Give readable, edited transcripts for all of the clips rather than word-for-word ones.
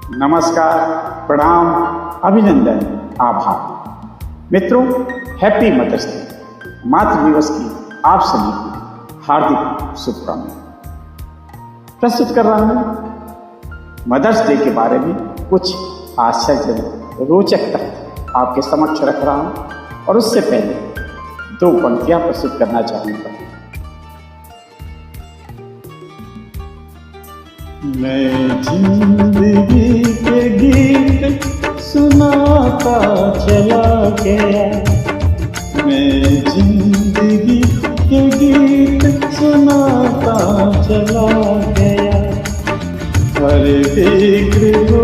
नमस्कार, प्रणाम, अभिनंदन, आभार। मित्रों, हैप्पी मदर्स डे। मातृ दिवस की आप सभी को हार्दिक शुभकामनाएं प्रस्तुत कर रहा हूं। मदर्स डे के बारे में कुछ आश्चर्यजनक रोचक तथ्य आपके समक्ष रख रहा हूं और उससे पहले दो पंक्तियां प्रस्तुत करना चाहूंगा। मैं जिंदगी के गीत सुनाता चला गया, मैं जिंदगी के गीत सुनाता चला गया। हर फिक्र को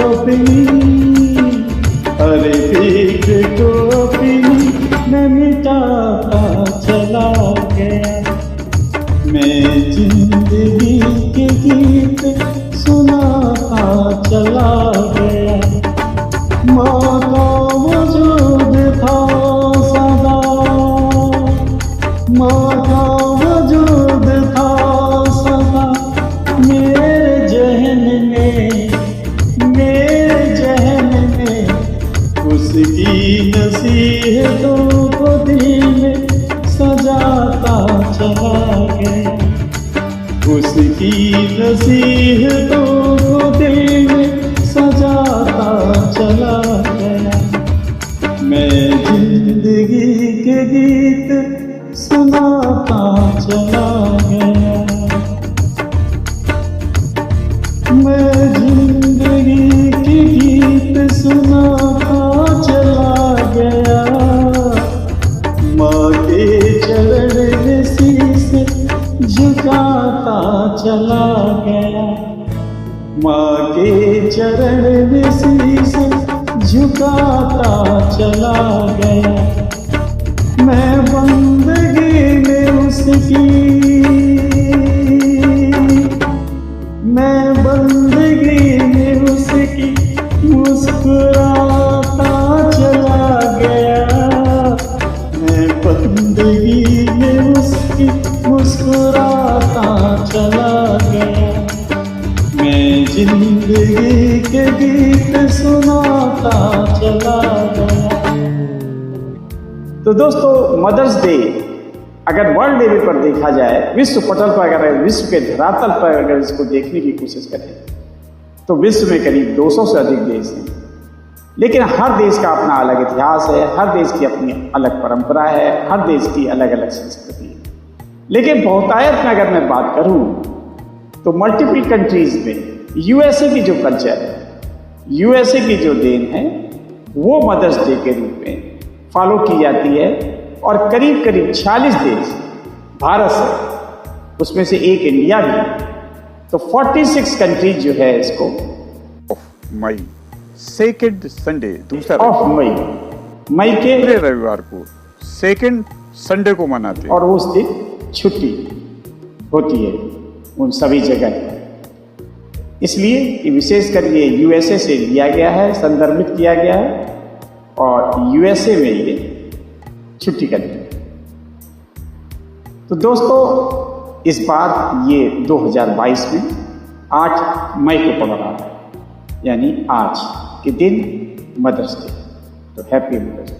अपनी, हर फिक्र को अपनी मैं मिटाता चला गया। मैं जिंदगी के गीत सुनाता चला गया। मौका वजूद था सदा, मौका वजूद था सदा मेरे जहन में, मेरे जहन में। उसकी नसीहतों को दिल में सजाता चला गया, उसकी नसीहतों को दिल में सजाता चला गया। मैं जिंदगी के गीत सुनाता चला गया, मैं जिंदगी के गीत सुनाता चला गया। माँ के चरण में शीश झुकाता चला गया, माँ के चरण में शीश झुकाता चला गया। मैं बंदगी में उसकी, मैं बंदगी में उसकी मुस्कुराता चला गया, मैं बंदगी में उसकी मुस्कुराता चला गया। मैं जिंदगी के गीत सुनाता चला गया। तो दोस्तों, मदर्स डे अगर वर्ल्ड लेवल पर देखा जाए, विश्व पटल पर, अगर विश्व के धरातल पर अगर इसको देखने की कोशिश करें तो विश्व में करीब 200 से अधिक देश हैं। लेकिन हर देश का अपना अलग इतिहास है, हर देश की अपनी अलग परंपरा है, हर देश की अलग अलग संस्कृति है। लेकिन बहुतायत में अगर मैं बात करूं तो मल्टीपल कंट्रीज में यूएसए की जो कल्चर है, यूएसए की जो देन है, वो मदर्स डे के रूप में फॉलो की जाती है। और करीब करीब 46 देश भारत से, उसमें से एक इंडिया भी है। तो 46 कंट्रीज जो है इसको मई सेकेंड संडे, दूसरा ऑफ मई के रविवार को सेकेंड संडे को मनाते हैं और उस दिन छुट्टी होती है उन सभी जगह। इसलिए ये विशेषकर ये यूएसए से लिया गया है, संदर्भित किया गया है और यूएसए में ये छुट्टी करती है। तो दोस्तों, इस बार ये 2022 में 8 मई को पड़ रहा है, यानी आज के दिन मदर्स डे। तो हैप्पी मदर्स डे।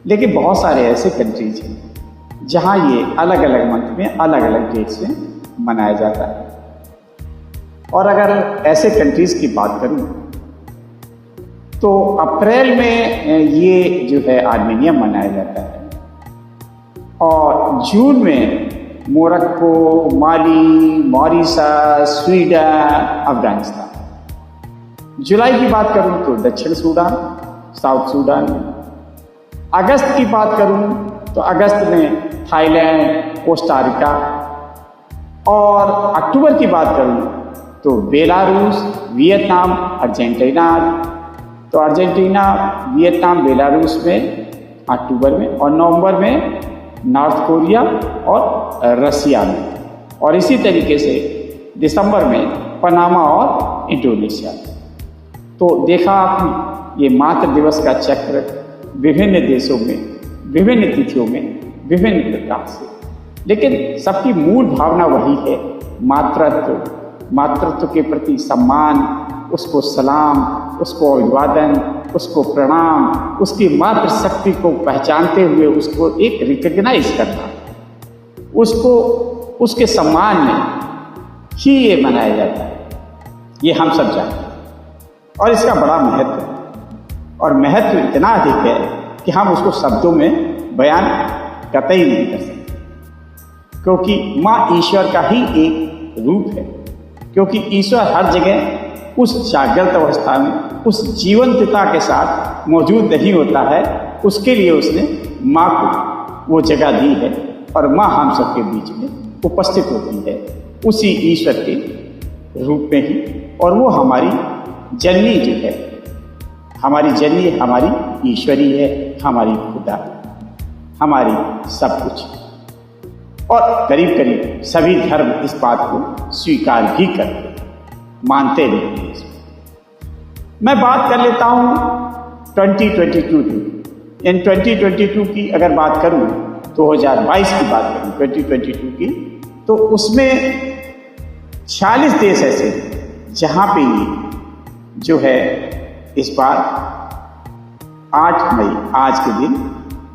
लेकिन बहुत सारे ऐसे कंट्रीज हैं जहां ये अलग अलग मंथ में अलग अलग डेट्स में मनाया जाता है। और अगर ऐसे कंट्रीज की बात करूं तो अप्रैल में ये जो है आर्मेनिया मनाया जाता है, और जून में मोरक्को, माली, मॉरिशस, स्वीडन, अफगानिस्तान। जुलाई की बात करूं तो दक्षिण सूडान, साउथ सूडान। अगस्त की बात करूं तो अगस्त में थाईलैंड, कोस्टा रिका। और अक्टूबर की बात करूं तो बेलारूस, वियतनाम, अर्जेंटीना। तो अर्जेंटीना, वियतनाम, बेलारूस में अक्टूबर में, और नवंबर में नॉर्थ कोरिया और रसिया में। और इसी तरीके से दिसंबर में पनामा और इंडोनेशिया। तो देखा आपने, ये मातृ दिवस का चक्र विभिन्न देशों में, विभिन्न तिथियों में, विभिन्न प्रकार से, लेकिन सबकी मूल भावना वही है, मातृत्व, मातृत्व के प्रति सम्मान, उसको सलाम, उसको अभिवादन, उसको प्रणाम, उसकी मातृशक्ति को पहचानते हुए उसको एक रिकॉग्नाइज करना, उसको उसके सम्मान में ही ये मनाया जाता है। ये हम सब जानते हैं और इसका बड़ा महत्व है, और महत्व इतना अधिक है कि हम उसको शब्दों में बयान कतई नहीं कर सकते, क्योंकि माँ ईश्वर का ही एक रूप है। क्योंकि ईश्वर हर जगह उस जागृत अवस्था में, उस जीवंतता के साथ मौजूद नहीं होता है, उसके लिए उसने माँ को वो जगह दी है और माँ हम सबके बीच में उपस्थित होती है उसी ईश्वर के रूप में ही। और वो हमारी जननी जो है, हमारी जननी हमारी ईश्वरी है, हमारी खुदा, हमारी सब कुछ। और करीब करीब सभी धर्म इस बात को स्वीकार भी करते, मानते भी हैं। मैं बात कर लेता हूँ 2022 की। इन 2022 की अगर बात करूँ, 2022 की बात करूँ 2022 की, तो उसमें 46 देश ऐसे हैं जहाँ पे ये जो है इस बार 8 मई आज के दिन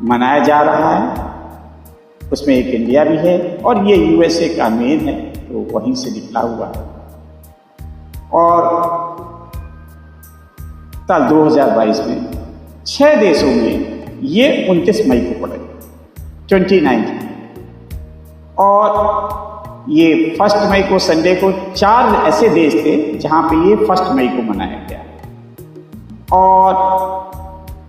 मनाया जा रहा है। उसमें एक इंडिया भी है और ये यूएसए का मेन है, तो वहीं से निकला हुआ है। और साल 2022 में 6 देशों में ये 29 मई को पड़ेगा, 29। और ये 1 मई को संडे को 4 ऐसे देश थे जहां पे ये 1 मई को मनाया गया। और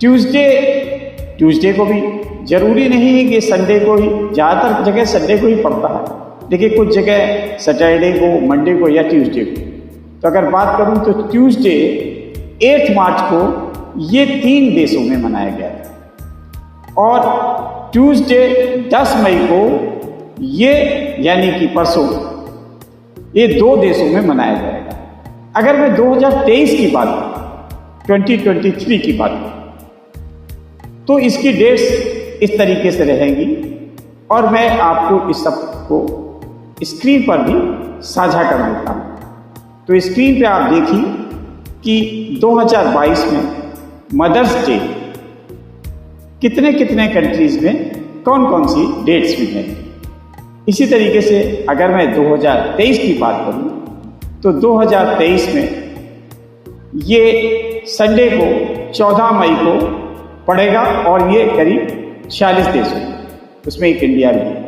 ट्यूसडे को भी, जरूरी नहीं है कि संडे को ही, ज़्यादातर जगह संडे को ही पड़ता है, लेकिन कुछ जगह सैटरडे को, मंडे को या ट्यूसडे को। तो अगर बात करूं तो ट्यूसडे 8 मार्च को ये 3 देशों में मनाया गया था। और ट्यूसडे 10 मई को ये यानी कि परसों ये 2 देशों में मनाया जाएगा। अगर मैं 2023 की बात करूं, 2023 की बात करूं, तो इसकी डेट्स इस तरीके से रहेंगी और मैं आपको इस सब को स्क्रीन पर भी साझा कर देता हूं। तो स्क्रीन पे आप देखिए कि 2022 में मदर्स डे कितने कितने कंट्रीज में कौन कौन सी डेट्स भी हैं। इसी तरीके से अगर मैं 2023 की बात करूं तो 2023 में ये संडे को 14 मई को पड़ेगा और ये करीब 46 देश हैं, उसमें एक इंडिया भी है।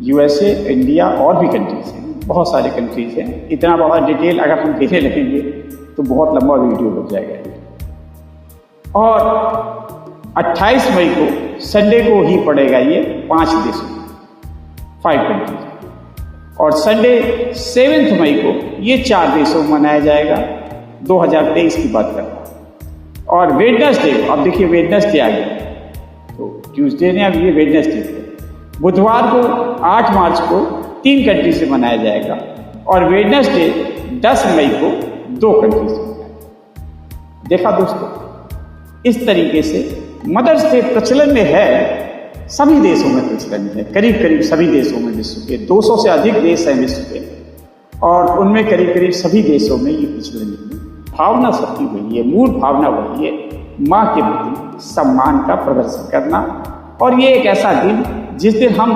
यूएसए, इंडिया और भी कंट्रीज हैं, बहुत सारे कंट्रीज हैं। इतना बड़ा डिटेल अगर हम देने लगेंगे तो बहुत लंबा वीडियो हो जाएगा। और 28 मई को संडे को ही पड़ेगा ये 5 देशों, 5 कंट्रीज। और संडे 7 मई को ये 4 देशों में मनाया जाएगा। 2023 की बात कर रहा हूँ। और वेडनेसडे, अब देखिए वेडनेसडे आ गया, तो ट्यूसडे ने अब ये वेडनेसडे, बुधवार को 8 मार्च को 3 कंट्री से मनाया जाएगा। और वेडनेसडे 10 मई को 2 कंट्री से मनाया। देखा दोस्तों, इस तरीके से मदर्स डे प्रचलन में है, सभी देशों में प्रचलन है, करीब करीब सभी देशों में। विश्व के 200 से अधिक देश हैं विश्व के, और उनमें करीब करीब सभी देशों में ये प्रचलन है। भावना सबकी वही है, मूल भावना वही है, माँ के प्रति सम्मान का प्रदर्शन करना। और ये एक ऐसा दिन जिस दिन हम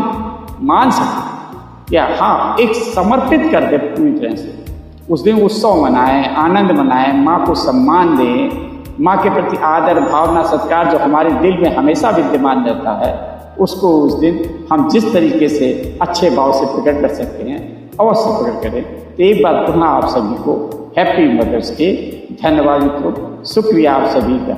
मान सकें या हाँ एक समर्पित कर दे पूरी तरह से, उस दिन उत्सव मनाएं, आनंद मनाएं, माँ को सम्मान दें, माँ के प्रति आदर, भावना, सत्कार जो हमारे दिल में हमेशा विद्यमान रहता है, उसको उस दिन हम जिस तरीके से अच्छे भाव से प्रकट कर सकते हैं अवश्य प्रकट करें। तो एक बार पुनः आप सभी को हैप्पी मदर्स डे, धन्यवाद मित्रों, शुक्रिया आप सभी का।